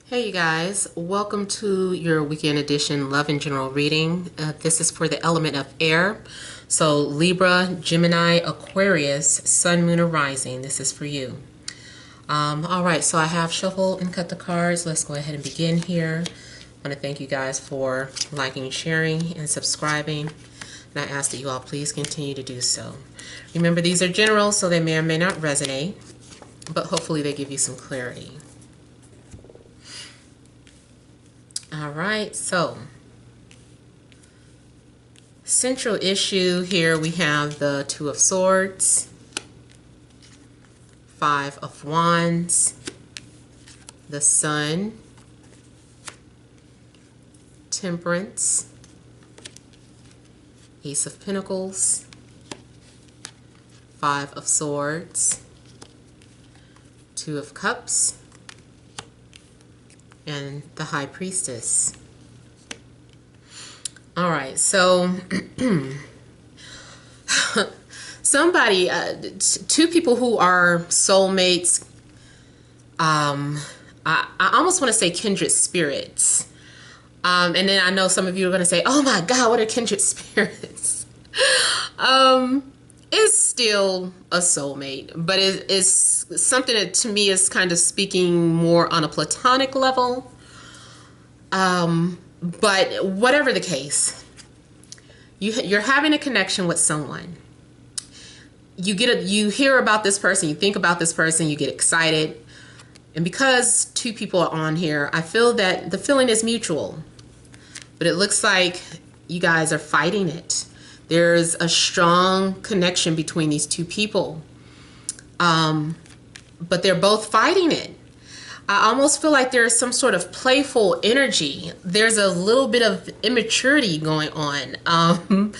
Hey you guys, welcome to your weekend edition Love and General reading. This is for the element of air. So Libra, Gemini, Aquarius, Sun, Moon, or Rising. This is for you. Alright, so I have shuffled and cut the cards. Let's go ahead and begin here. I want to thank you guys for liking, sharing, and subscribing. And I ask that you all please continue to do so. Remember, these are general, so they may or may not resonate, but hopefully they give you some clarity. All right, so central issue here, we have the Two of Swords, Five of Wands, the Sun, Temperance, Ace of Pentacles, Five of Swords, Two of Cups, and the High Priestess. All right, so somebody, two people who are soulmates, I almost want to say kindred spirits. And then I know some of you are going to say, oh my God, what are kindred spirits? It's still a soulmate, but it's something that to me is kind of speaking more on a platonic level. But whatever the case, you're having a connection with someone. You hear about this person, you think about this person, you get excited. And because two people are on here, I feel that the feeling is mutual. But it looks like you guys are fighting it. There's a strong connection between these two people. But they're both fighting it. I almost feel like there's some sort of playful energy. There's a little bit of immaturity going on.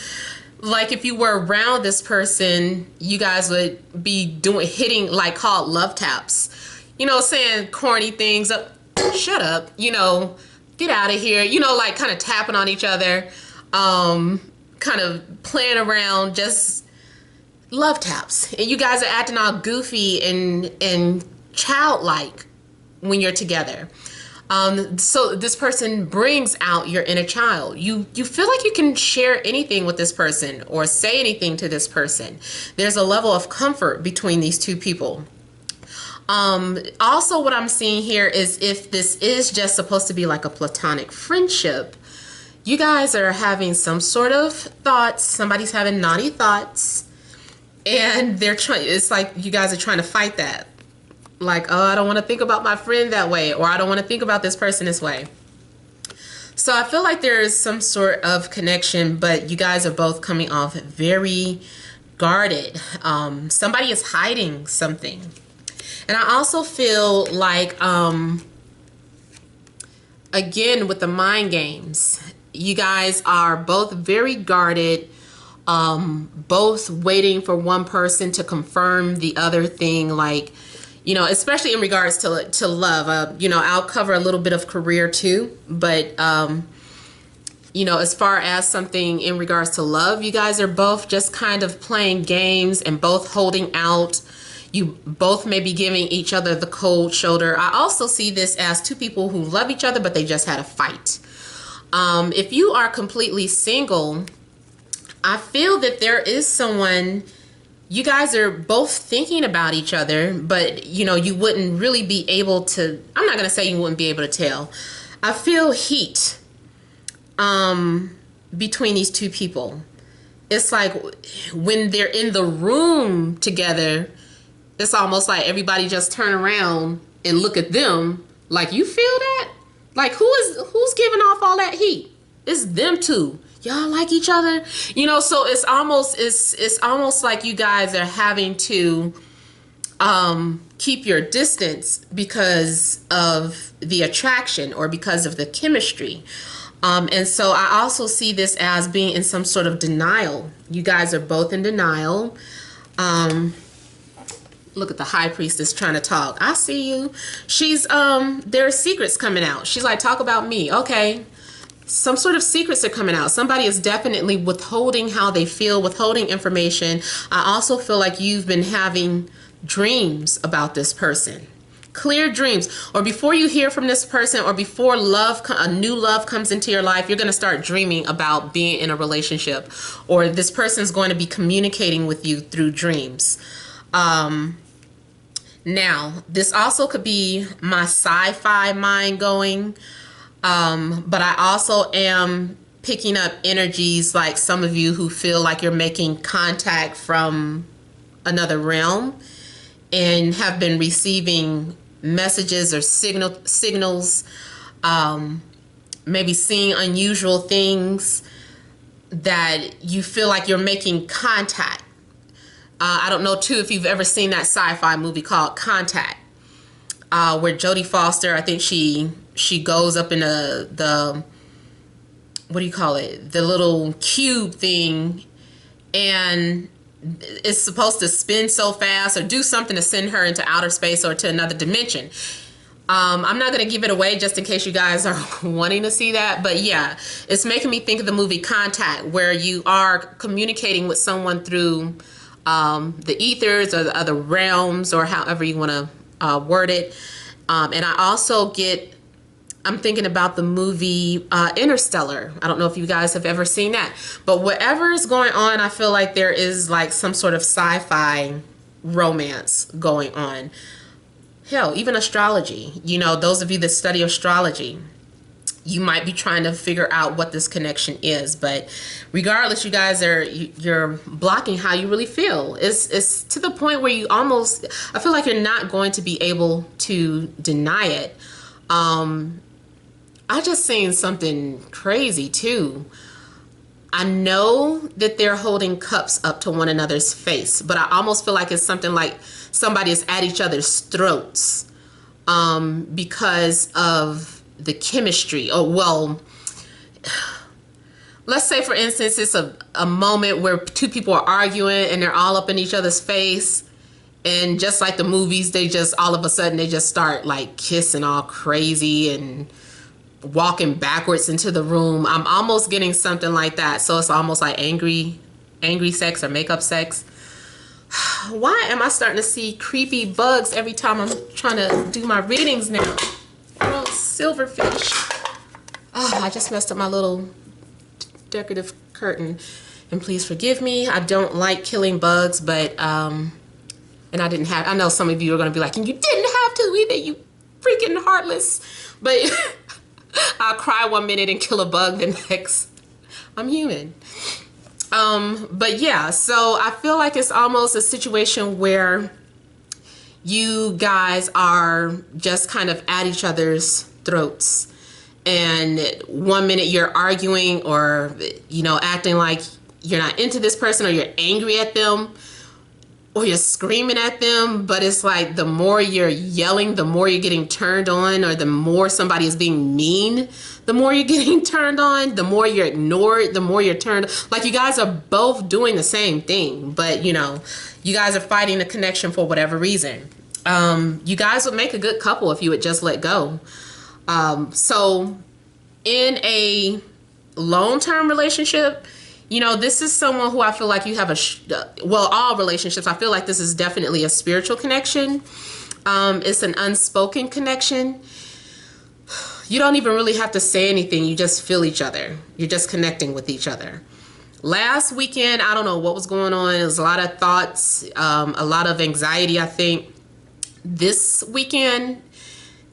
Like if you were around this person, you guys would be hitting like called love taps. You know, saying corny things up, shut up, you know, get out of here, you know, like kind of tapping on each other, kind of playing around, just love taps. And you guys are acting all goofy and childlike when you're together. So this person brings out your inner child. You feel like you can share anything with this person or say anything to this person. There's a level of comfort between these two people. Also what I'm seeing here is if this is just supposed to be like a platonic friendship, you guys are having some sort of thoughts. Somebody's having naughty thoughts and they're trying, it's like you guys are trying to fight that. Like, oh, I don't want to think about my friend that way, or I don't want to think about this person this way. So I feel like there is some sort of connection, but you guys are both coming off very guarded. Somebody is hiding something. And I also feel like, again, with the mind games, you guys are both very guarded, both waiting for one person to confirm the other thing, like, you know, especially in regards to love. You know, I'll cover a little bit of career too, but, you know, as far as something in regards to love, you guys are both just kind of playing games and both holding out. You both may be giving each other the cold shoulder. I also see this as two people who love each other, but they just had a fight. If you are completely single, I feel that there is someone, you guys are both thinking about each other, but you know, you wouldn't really be able to, I'm not going to say you wouldn't be able to tell. I feel heat between these two people. It's like when they're in the room together, it's almost like everybody just turn around and look at them like, you feel that? Like who's giving off all that heat? It's them two. Y'all like each other, you know. So it's almost like you guys are having to keep your distance because of the attraction or because of the chemistry. And so I also see this as being in some sort of denial. You guys are both in denial. Look at the High Priestess trying to talk. I see you. She's there are secrets coming out. She's like, talk about me. Okay. Some sort of secrets are coming out. Somebody is definitely withholding how they feel, withholding information. I also feel like you've been having dreams about this person. clear dreams, or before you hear from this person, or before a new love comes into your life, you're going to start dreaming about being in a relationship, or this person's going to be communicating with you through dreams. Now, this also could be my sci-fi mind going, but I also am picking up energies like some of you who feel like you're making contact from another realm and have been receiving messages or signals, maybe seeing unusual things that you feel like you're making contact. I don't know too if you've ever seen that sci-fi movie called Contact, where Jodie Foster, I think she goes up in the what do you call it, the little cube thing, and it's supposed to spin so fast or do something to send her into outer space or to another dimension. I'm not going to give it away just in case you guys are wanting to see that. But yeah, it's making me think of the movie Contact, where you are communicating with someone through the ethers or the other realms, or however you want to word it. And I also I'm thinking about the movie Interstellar. I don't know if you guys have ever seen that, but whatever is going on, I feel like there is like some sort of sci-fi romance going on. Hell, even astrology. You know, those of you that study astrology, you might be trying to figure out what this connection is. But regardless, you guys you're blocking how you really feel. It's to the point where I feel like you're not going to be able to deny it. I just seen something crazy too. I know that they're holding cups up to one another's face, but I almost feel like it's something like somebody is at each other's throats because of the chemistry. Oh, well, let's say for instance, it's a moment where two people are arguing and they're all up in each other's face. And just like the movies, they just all of a sudden they just start like kissing all crazy and walking backwards into the room. I'm almost getting something like that. So it's almost like angry sex or makeup sex. Why am I starting to see creepy bugs every time I'm trying to do my readings now? Oh, silverfish. Oh, I just messed up my little decorative curtain. And please forgive me. I don't like killing bugs, but and I know some of you are going to be like, and you didn't have to either, you freaking heartless. But I'll cry 1 minute and kill a bug the next. I'm human. But yeah, so I feel like it's almost a situation where you guys are just kind of at each other's throats. And 1 minute you're arguing or, you know, acting like you're not into this person, or you're angry at them, or you're screaming at them. But it's like the more you're yelling, the more you're getting turned on, or the more somebody is being mean, the more you're getting turned on, the more you're ignored, the more you're turned. Like you guys are both doing the same thing, but you know, you guys are fighting the connection for whatever reason. You guys would make a good couple if you would just let go. So in a long-term relationship, you know, this is someone who I feel like you have all relationships, I feel like this is definitely a spiritual connection. It's an unspoken connection. You don't even really have to say anything. You just feel each other. You're just connecting with each other. Last weekend, I don't know what was going on. It was a lot of thoughts, a lot of anxiety, I think. This weekend,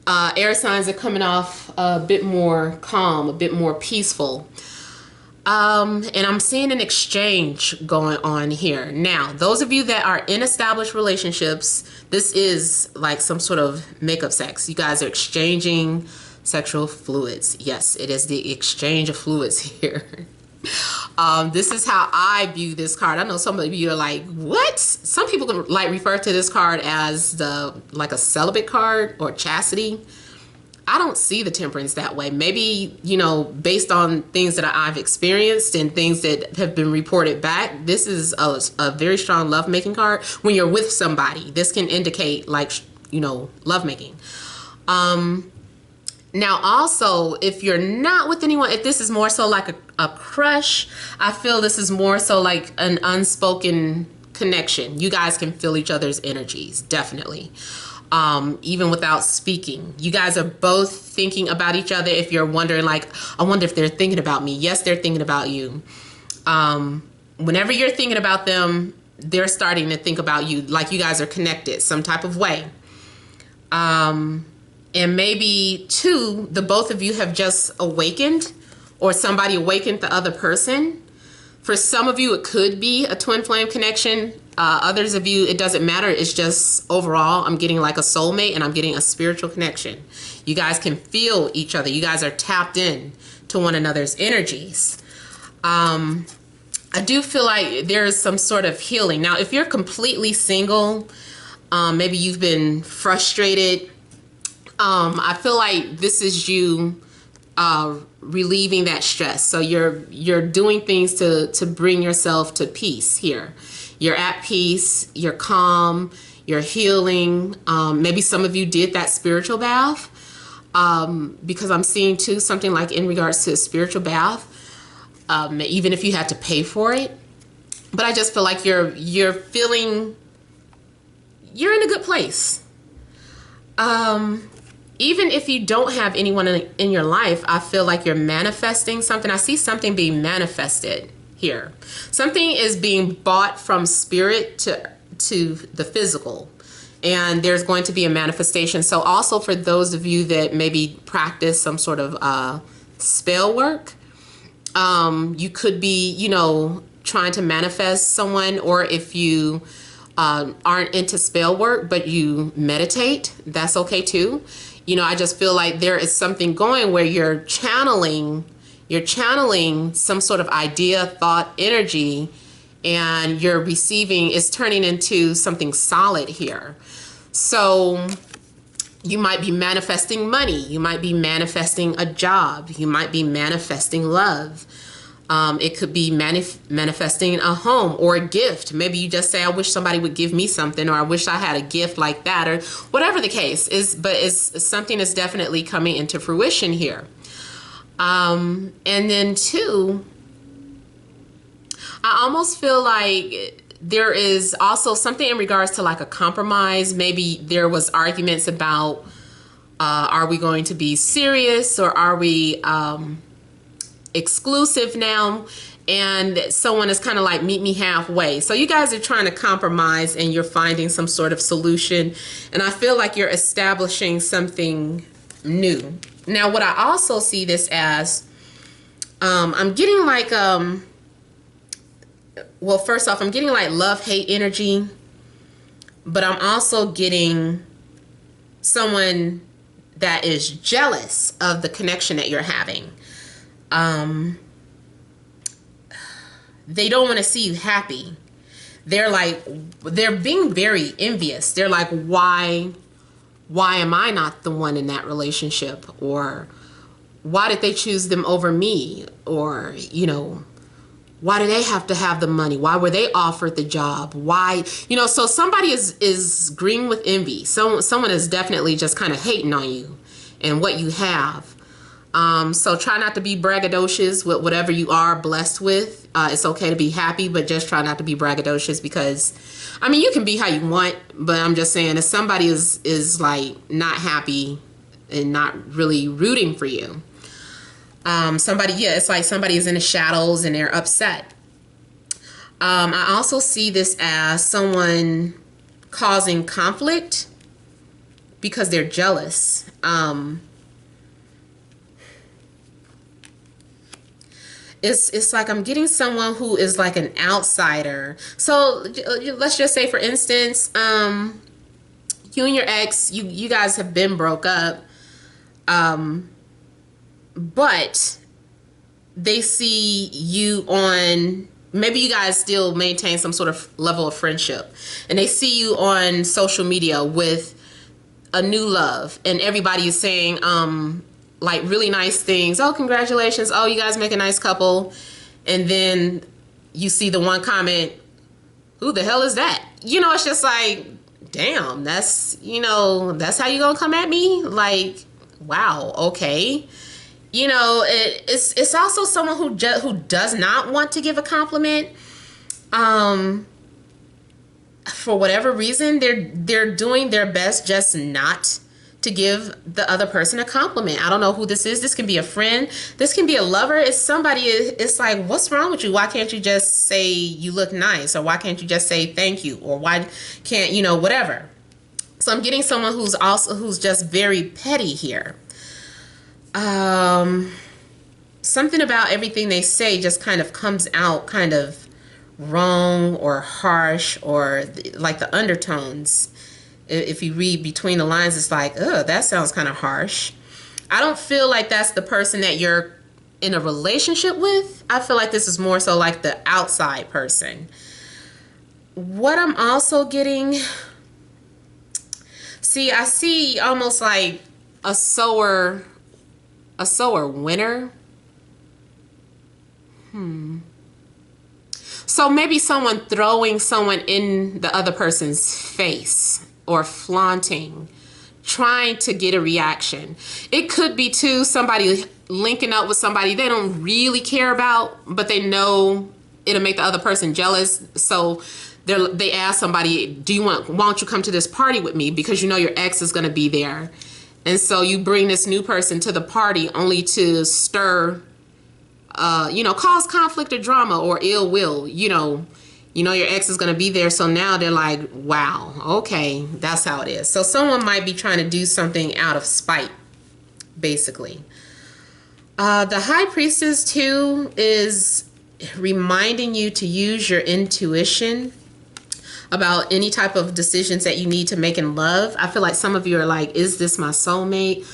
air signs are coming off a bit more calm, a bit more peaceful. And I'm seeing an exchange going on here. Now, those of you that are in established relationships, this is like some sort of makeup sex. You guys are exchanging sexual fluids. Yes, it is the exchange of fluids here. This is how I view this card. I know some of you are like, what? Some people can like refer to this card as like a celibate card or chastity. I don't see the temperance that way. Maybe, you know, based on things that I've experienced and things that have been reported back, this is a very strong lovemaking card. When you're with somebody, this can indicate like, you know, lovemaking. Now also, if you're not with anyone, if this is more so like a crush, I feel this is more so like an unspoken connection. You guys can feel each other's energies, definitely. even without speaking. You guys are both thinking about each other. If you're wondering, like, I wonder if they're thinking about me. Yes, they're thinking about you. Whenever you're thinking about them, they're starting to think about you, like you guys are connected some type of way. And maybe too, the both of you have just awakened, or somebody awakened the other person. For some of you, it could be a twin flame connection. Others of you, it doesn't matter. It's just overall, I'm getting like a soulmate, and I'm getting a spiritual connection. You guys can feel each other. You guys are tapped in to one another's energies. I do feel like there's some sort of healing. Now, if you're completely single, maybe you've been frustrated, I feel like this is you relieving that stress. So you're doing things to bring yourself to peace here. You're at peace, you're calm, you're healing. Maybe some of you did that spiritual bath, because I'm seeing too something like in regards to a spiritual bath, even if you had to pay for it. But I just feel like you're feeling, you're in a good place. Even if you don't have anyone in your life, I feel like you're manifesting something. I see something being manifested here. Something is being bought from spirit to the physical, and there's going to be a manifestation. So also for those of you that maybe practice some sort of spell work, you could be, you know, trying to manifest someone, or if you aren't into spell work but you meditate, that's okay too. You know, I just feel like there is something going where you're channeling some sort of idea, thought, energy, and you're receiving, it's turning into something solid here. So you might be manifesting money. You might be manifesting a job. You might be manifesting love. It could be manifesting a home or a gift. Maybe you just say, I wish somebody would give me something, or I wish I had a gift like that, or whatever the case is. But it's something that's definitely coming into fruition here. And then too, I almost feel like there is also something in regards to like a compromise. Maybe there was arguments about, are we going to be serious, or are we exclusive now? And someone is kind of like, meet me halfway. So you guys are trying to compromise, and you're finding some sort of solution. And I feel like you're establishing something new. Now, what I also see this as, I'm getting like, well, first off, I'm getting like love-hate energy, but I'm also getting someone that is jealous of the connection that you're having. They don't want to see you happy. They're like, they're being very envious. They're like, why am I not the one in that relationship? Or why did they choose them over me? Or, you know, why do they have to have the money? Why were they offered the job? Why, you know, so somebody is green with envy. Someone is definitely just kind of hating on you and what you have. So try not to be braggadocious with whatever you are blessed with. It's okay to be happy, but just try not to be braggadocious, because, I mean, you can be how you want, but I'm just saying, if somebody is like not happy and not really rooting for you, somebody, yeah, it's like somebody is in the shadows and they're upset. I also see this as someone causing conflict because they're jealous. It's like I'm getting someone who is like an outsider. So let's just say, for instance, you and your ex, you guys have been broke up, but they see you on, maybe you guys still maintain some sort of level of friendship, and they see you on social media with a new love, and everybody is saying like really nice things. Oh, congratulations. Oh, you guys make a nice couple. And then you see the one comment, who the hell is that? You know, it's just like, damn, that's, you know, that's how you gonna come at me? Like, wow, okay. You know, it's also someone who does not want to give a compliment. I for whatever reason, they're doing their best just not to give the other person a compliment. I don't know who this is. This can be a friend. This can be a lover. It's somebody. It's like, what's wrong with you? Why can't you just say you look nice? Or why can't you just say thank you? Or why can't, you know, whatever. So I'm getting someone who's just very petty here. Something about everything they say just kind of comes out kind of wrong or harsh, or like the undertones. If you read between the lines, it's like, oh, that sounds kind of harsh. I don't feel like that's the person that you're in a relationship with. I feel like this is more so like the outside person. What I'm also getting, see, I see almost like a sower winner. So maybe someone throwing someone in the other person's face, or flaunting, trying to get a reaction. It could be too somebody linking up with somebody they don't really care about, but they know it'll make the other person jealous. So they ask somebody, why don't you come to this party with me? Because you know your ex is going to be there. And so you bring this new person to the party only to stir, cause conflict or drama or ill will. You know your ex is going to be there, so now they're like, wow, okay, that's how it is. So someone might be trying to do something out of spite, basically. The High Priestess, too, is reminding you to use your intuition about any type of decisions that you need to make in love. I feel like some of you are like, is this my soulmate?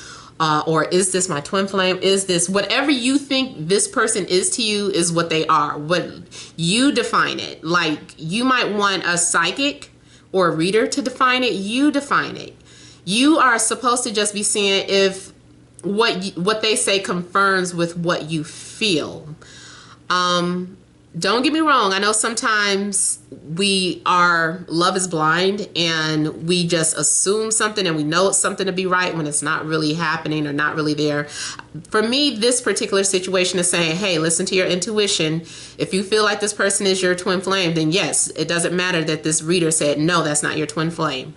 Or is this my twin flame? Is this whatever you think this person is to you is what they are. What you define it. Like, you might want a psychic or a reader to define it. You define it. You are supposed to just be seeing if what they say confirms with what you feel. Don't get me wrong. I know sometimes love is blind, and we just assume something and we know it's something to be right when it's not really happening or not really there. For me, this particular situation is saying, hey, listen to your intuition. If you feel like this person is your twin flame, then yes, it doesn't matter that this reader said, no, that's not your twin flame.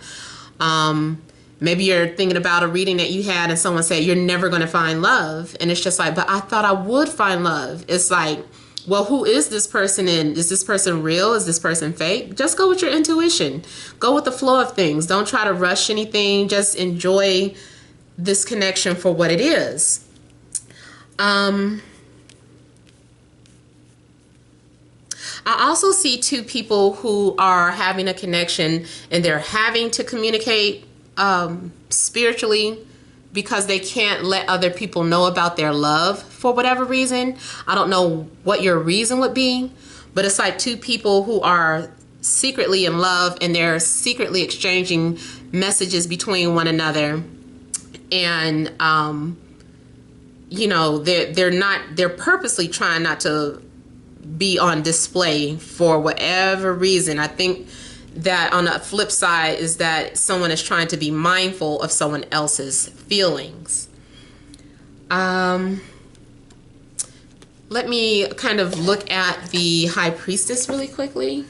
Maybe you're thinking about a reading that you had and someone said, you're never going to find love. And it's just like, but I thought I would find love. It's like, well, who is this person, and is this person real? Is this person fake? Just go with your intuition. Go with the flow of things. Don't try to rush anything. Just enjoy this connection for what it is. I also see two people who are having a connection, and they're having to communicate spiritually, because they can't let other people know about their love for whatever reason. I don't know what your reason would be, but it's like two people who are secretly in love, and they're secretly exchanging messages between one another. And, they're purposely trying not to be on display for whatever reason. I think that on the flip side is that someone is trying to be mindful of someone else's feelings. Let me kind of look at the High Priestess really quickly.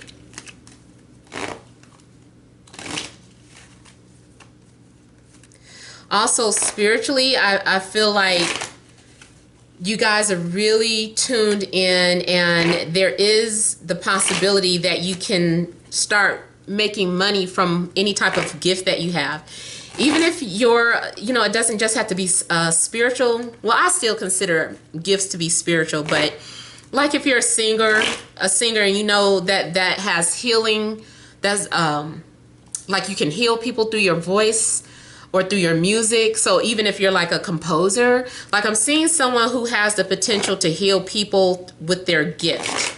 Also, spiritually, I feel like you guys are really tuned in, and there is the possibility that you can start making money from any type of gift that you have. Even if it doesn't just have to be spiritual. Well, I still consider gifts to be spiritual, but like if you're a singer and you know that has healing, that's like you can heal people through your voice or through your music. So even if you're like a composer, like I'm seeing someone who has the potential to heal people with their gift.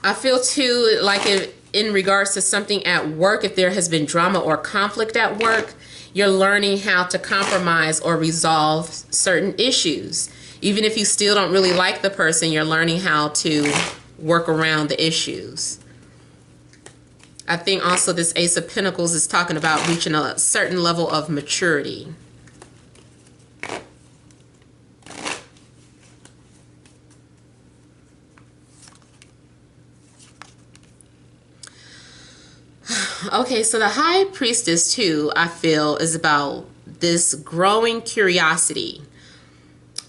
I feel too like in regards to something at work, if there has been drama or conflict at work, you're learning how to compromise or resolve certain issues. Even if you still don't really like the person, you're learning how to work around the issues. I think also this Ace of Pentacles is talking about reaching a certain level of maturity. Okay, so the High Priestess too, I feel, is about this growing curiosity.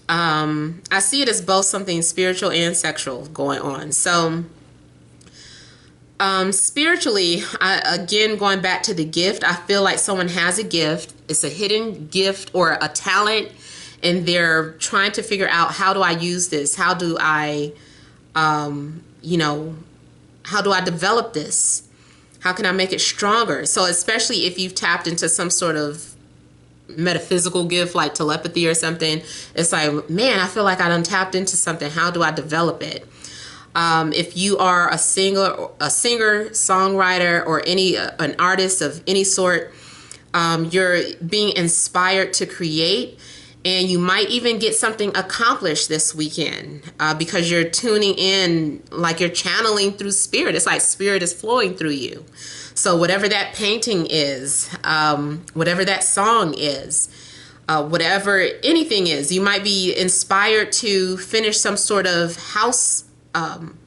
I see it as both something spiritual and sexual going on. So spiritually, again, going back to the gift, I feel like someone has a gift. It's a hidden gift or a talent, and they're trying to figure out, how do I use this? How do I, you know, how do I develop this? How can I make it stronger? So especially if you've tapped into some sort of metaphysical gift like telepathy or something, it's like, man, I feel like I done tapped into something. How do I develop it? If you are a singer, songwriter, or an artist of any sort, you're being inspired to create, and you might even get something accomplished this weekend because you're tuning in, like you're channeling through spirit. It's like spirit is flowing through you. So whatever that painting is, whatever that song is, whatever anything is, you might be inspired to finish some sort of house, some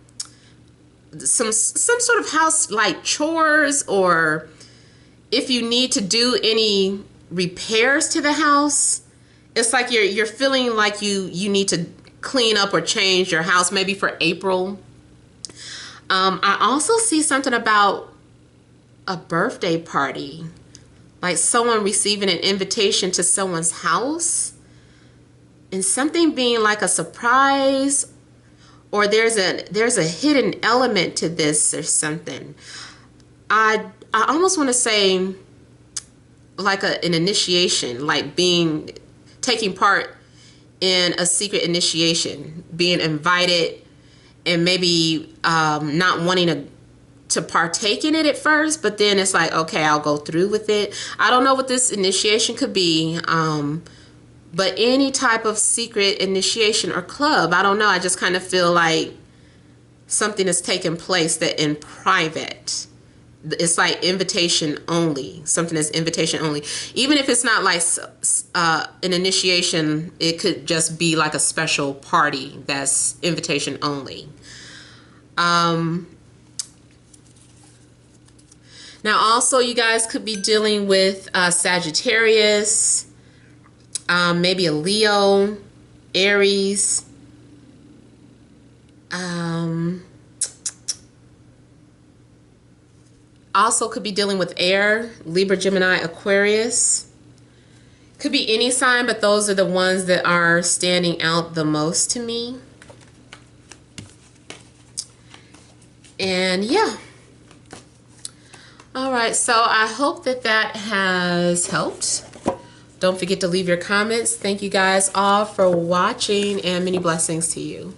sort of house like chores, or if you need to do any repairs to the house. It's like you're feeling like you need to clean up or change your house, maybe for April. I also see something about a birthday party, like someone receiving an invitation to someone's house, and something being like a surprise, or there's a hidden element to this or something. I almost want to say like an initiation, like taking part in a secret initiation, being invited, and maybe not wanting to partake in it at first, but then it's like, okay, I'll go through with it. I don't know what this initiation could be, but any type of secret initiation or club, I don't know. I just kind of feel like something is taking place that in private. It's like invitation only. Something that's invitation only. Even if it's not like an initiation, it could just be like a special party that's invitation only. Now also, you guys could be dealing with Sagittarius, maybe a Leo, Aries, also could be dealing with air, Libra, Gemini, Aquarius. Could be any sign, but those are the ones that are standing out the most to me. And yeah. All right, so I hope that has helped. Don't forget to leave your comments. Thank you guys all for watching, and many blessings to you.